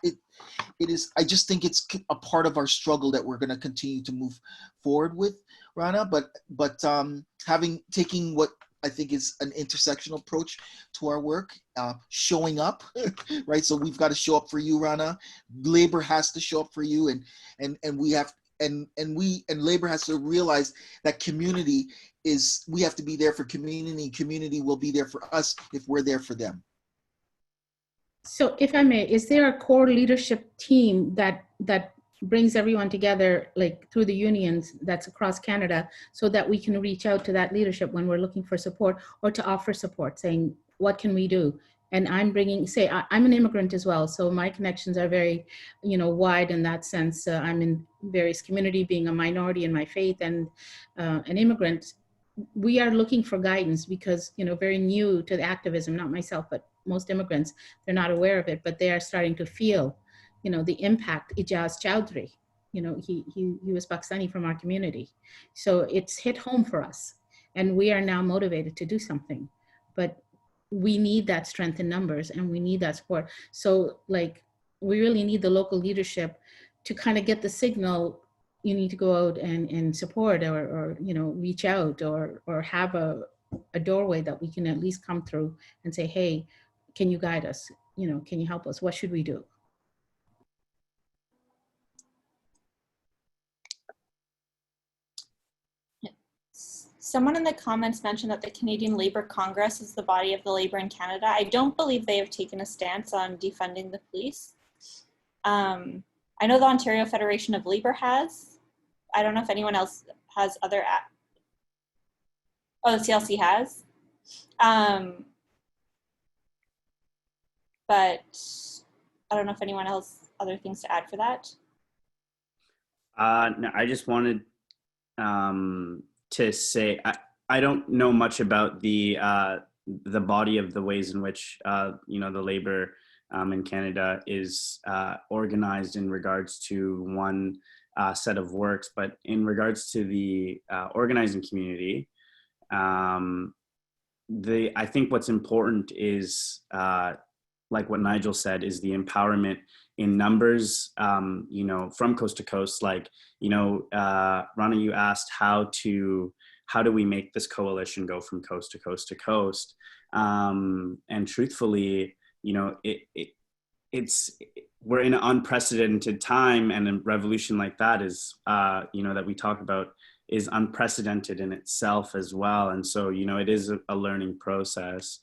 It is. I just think it's a part of our struggle that we're going to continue to move forward with, Rana. But taking what I think is an intersectional approach to our work, showing up, right? So we've got to show up for you, Rana. Labor has to show up for you, and we have, and labor has to realize that community is. We have to be there for community. Community will be there for us if we're there for them. So if I may, is there a core leadership team that brings everyone together, like through the unions that's across Canada, so that we can reach out to that leadership when we're looking for support, or to offer support, saying, what can we do? And I'm bringing, say, I'm an immigrant as well, so my connections are very, wide in that sense. I'm in various community, being a minority in my faith and an immigrant. We are looking for guidance because, very new to the activism, not myself, but most immigrants, they're not aware of it, but they are starting to feel, the impact. Ijaz Chowdhury, he was Pakistani from our community. So it's hit home for us, and we are now motivated to do something. But we need that strength in numbers, and we need that support. So like, we really need the local leadership to kind of get the signal. You need to go out and support, or reach out, or have a doorway that we can at least come through and say, hey, can you guide us? Can you help us? What should we do? Someone in the comments mentioned that the Canadian Labour Congress is the body of the Labour in Canada. I don't believe they have taken a stance on defunding the police. I know the Ontario Federation of Labour has. I don't know if anyone else has other. Oh, the CLC has. But I don't know if anyone else other things to add for that. No, I just wanted to say I don't know much about the body of the ways in which the labor in Canada is organized in regards to one set of works, but in regards to the organizing community, I think what's important is like what Nigel said, is the empowerment in numbers, from coast to coast. Like, Rana, you asked how do we make this coalition go from coast to coast to coast? And truthfully, we're in an unprecedented time, and a revolution like that is, that we talk about, is unprecedented in itself as well. And so, it is a learning process.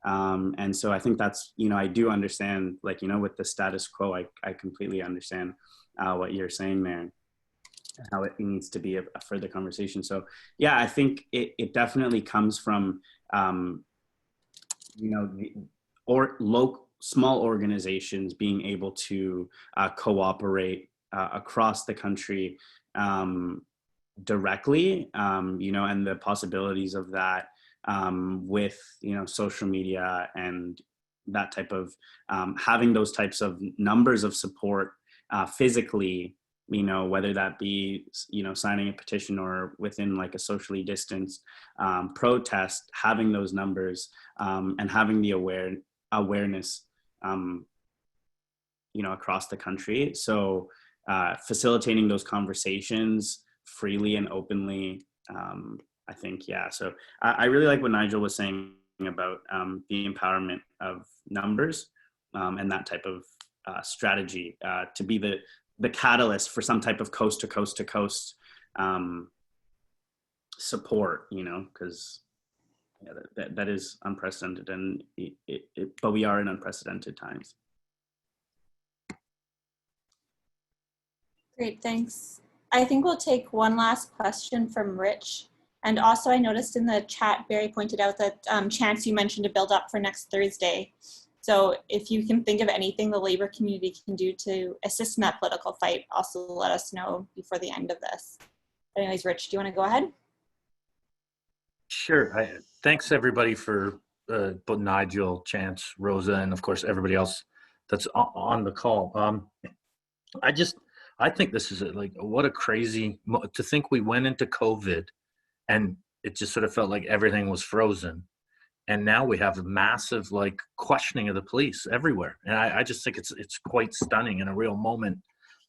And so I think that's, I do understand, like, with the status quo, I completely understand what you're saying there, how it needs to be a further conversation. So yeah, I think it definitely comes from, small organizations being able to cooperate across the country directly, and the possibilities of that with, social media and that type of having those types of numbers of support physically, whether that be, signing a petition or within like a socially distanced protest, having those numbers and having the awareness, across the country. So facilitating those conversations freely and openly, I think, yeah. So I really like what Nigel was saying about the empowerment of numbers and that type of strategy to be the catalyst for some type of coast to coast to coast support, because that is unprecedented, and but we are in unprecedented times. Great, thanks. I think we'll take one last question from Rich. And also I noticed in the chat, Barry pointed out that Chance, you mentioned to build up for next Thursday. So if you can think of anything the labor community can do to assist in that political fight, also let us know before the end of this. But anyways, Rich, do you want to go ahead? Sure. Thanks everybody for both Nigel, Chance, Rosa, and of course everybody else that's on the call. I think this is what a crazy, to think we went into COVID and it just sort of felt like everything was frozen. And now we have a massive questioning of the police everywhere. And I just think it's quite stunning, and a real moment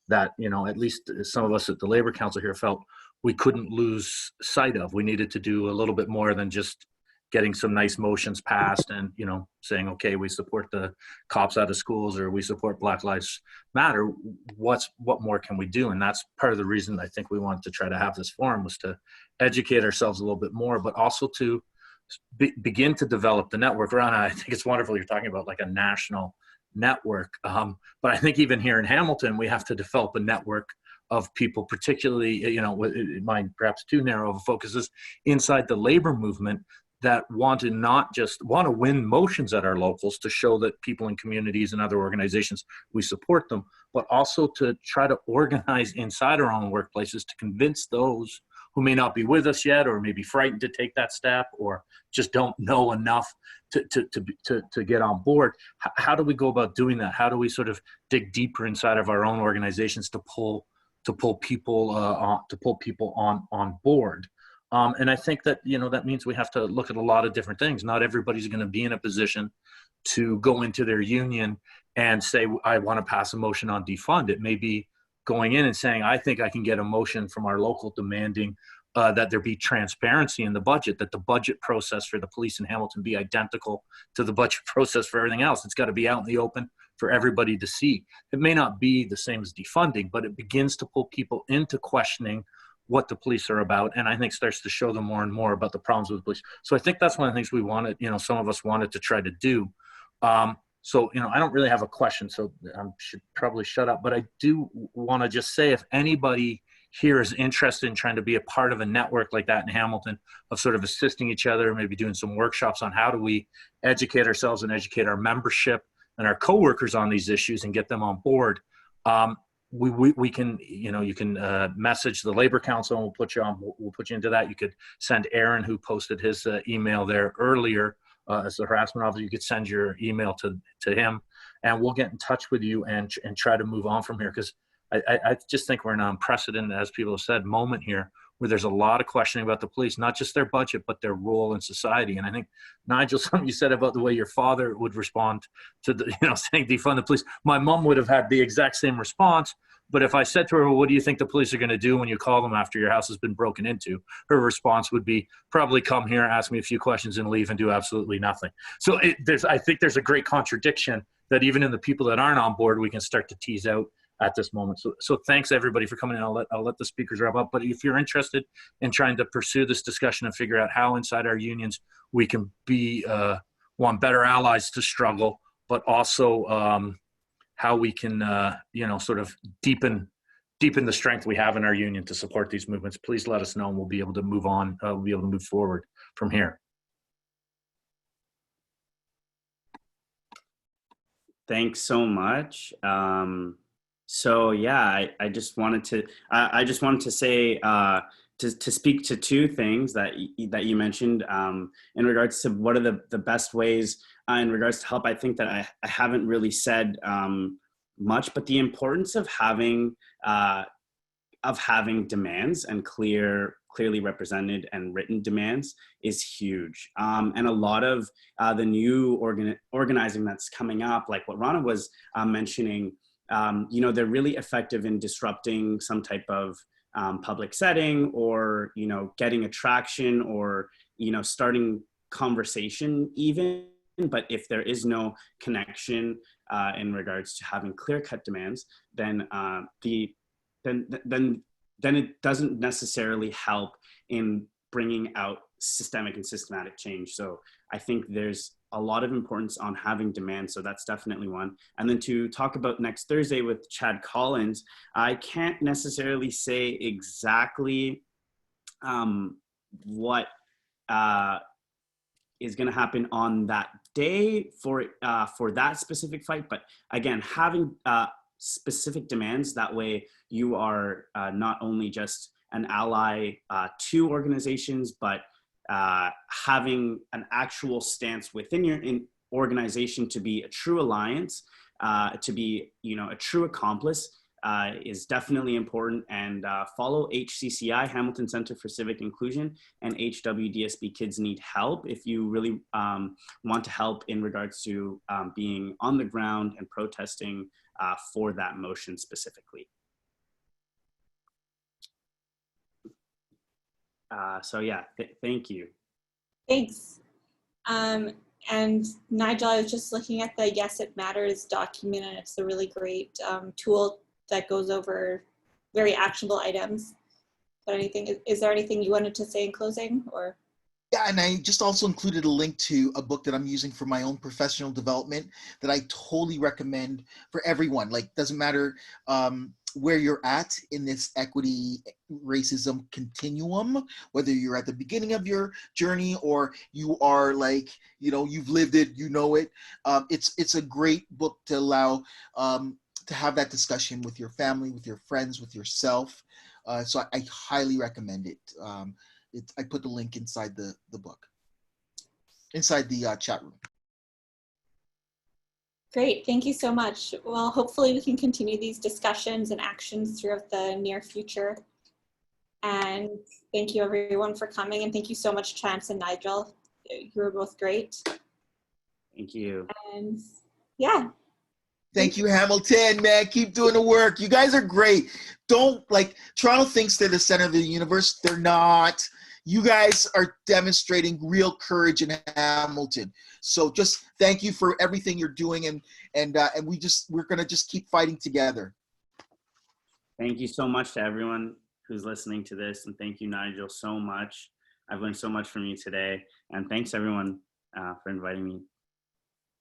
that, at least some of us at the Labor Council here felt we couldn't lose sight of. We needed to do a little bit more than just getting some nice motions passed and, saying, okay, we support the cops out of schools, or we support Black Lives Matter. What more can we do? And that's part of the reason I think we wanted to try to have this forum, was to educate ourselves a little bit more, but also to begin to develop the network. Rana, I think it's wonderful you're talking about a national network. But I think even here in Hamilton, we have to develop a network of people, particularly, you know, mine perhaps too narrow of focuses inside the labor movement, that want to win motions at our locals to show that people in communities and other organizations, we support them, but also to try to organize inside our own workplaces to convince those who may not be with us yet, or may be frightened to take that step, or just don't know enough to get on board. How do we go about doing that? How do we sort of dig deeper inside of our own organizations to pull people on board? And I think that, you know, that means we have to look at a lot of different things. Not everybody's going to be in a position to go into their union and say, I want to pass a motion on defund. It may be going in and saying, I think I can get a motion from our local demanding that there be transparency in the budget, that the budget process for the police in Hamilton be identical to the budget process for everything else. It's got to be out in the open for everybody to see. It may not be the same as defunding, but it begins to pull people into questioning what the police are about, and I think starts to show them more and more about the problems with the police. So I think that's one of the things we wanted, you know, some of us wanted to try to do. So, you know, I don't really have a question, so I should probably shut up, but I do want to just say, if anybody here is interested in trying to be a part of a network like that in Hamilton, of sort of assisting each other, maybe doing some workshops on how do we educate ourselves and educate our membership and our coworkers on these issues and get them on board, we can, you know, you can message the Labor Council and we'll put you into that. You could send Aaron, who posted his email there earlier as the harassment officer, you could send your email to him, and we'll get in touch with you and try to move on from here. Because I just think we're in an unprecedented, as people have said, moment here where there's a lot of questioning about the police, not just their budget, but their role in society. And I think, Nigel, something you said about the way your father would respond to the, you know, saying defund the police. My mom would have had the exact same response. But if I said to her, well, what do you think the police are going to do when you call them after your house has been broken into? Her response would be probably come here, ask me a few questions and leave and do absolutely nothing. So I think there's a great contradiction that even in the people that aren't on board, we can start to tease out at this moment. So thanks everybody for coming in. I'll let the speakers wrap up. But if you're interested in trying to pursue this discussion and figure out how inside our unions we can be better allies to struggle, but also how we can you know, sort of deepen the strength we have in our union to support these movements, please let us know, and we'll be able to move on. We'll be able to move forward from here. Thanks so much. So yeah, I just wanted to say to speak to two things that you mentioned in regards to what are the best ways in regards to help. I think that I haven't really said much, but the importance of having demands and clearly represented and written demands is huge. And a lot of the new organizing that's coming up, like what Rana was mentioning, you know, they're really effective in disrupting some type of public setting, or, you know, getting attraction, or, you know, starting conversation even. But if there is no connection in regards to having clear-cut demands, then it doesn't necessarily help in bringing out systemic and systematic change. So I think there's a lot of importance on having demand. So that's definitely one. And then to talk about next Thursday with Chad Collins, I can't necessarily say exactly what is going to happen on that day for that specific fight. But again, having specific demands, that way you are not only just an ally to organizations, but having an actual stance within your organization to be a true alliance, to be, you know, a true accomplice is definitely important. And follow HCCI, Hamilton Center for Civic Inclusion, and HWDSB Kids Need Help if you really want to help in regards to being on the ground and protesting for that motion specifically. So yeah, thank you. Thanks. And Nigel, I was just looking at the Yes It Matters document, and it's a really great tool that goes over very actionable items. But is there anything you wanted to say in closing, or? Yeah, and I just also included a link to a book that I'm using for my own professional development that I totally recommend for everyone. Like, doesn't matter where you're at in this equity racism continuum, whether you're at the beginning of your journey or you are like, you know, you've lived it, you know it. It's a great book to allow to have that discussion with your family, with your friends, with yourself. So I highly recommend it. I put the link inside the book, inside the chat room. Great, thank you so much. Well, hopefully we can continue these discussions and actions throughout the near future. And thank you everyone for coming, and thank you so much, Chance and Nigel. You were both great. Thank you. And yeah. Thank you, Hamilton, man. Keep doing the work. You guys are great. Don't, like, Toronto thinks they're the center of the universe. They're not. You guys are demonstrating real courage in Hamilton. So just thank you for everything you're doing, and we're gonna just keep fighting together. Thank you so much to everyone who's listening to this, and thank you, Nigel, so much. I've learned so much from you today, and thanks everyone for inviting me.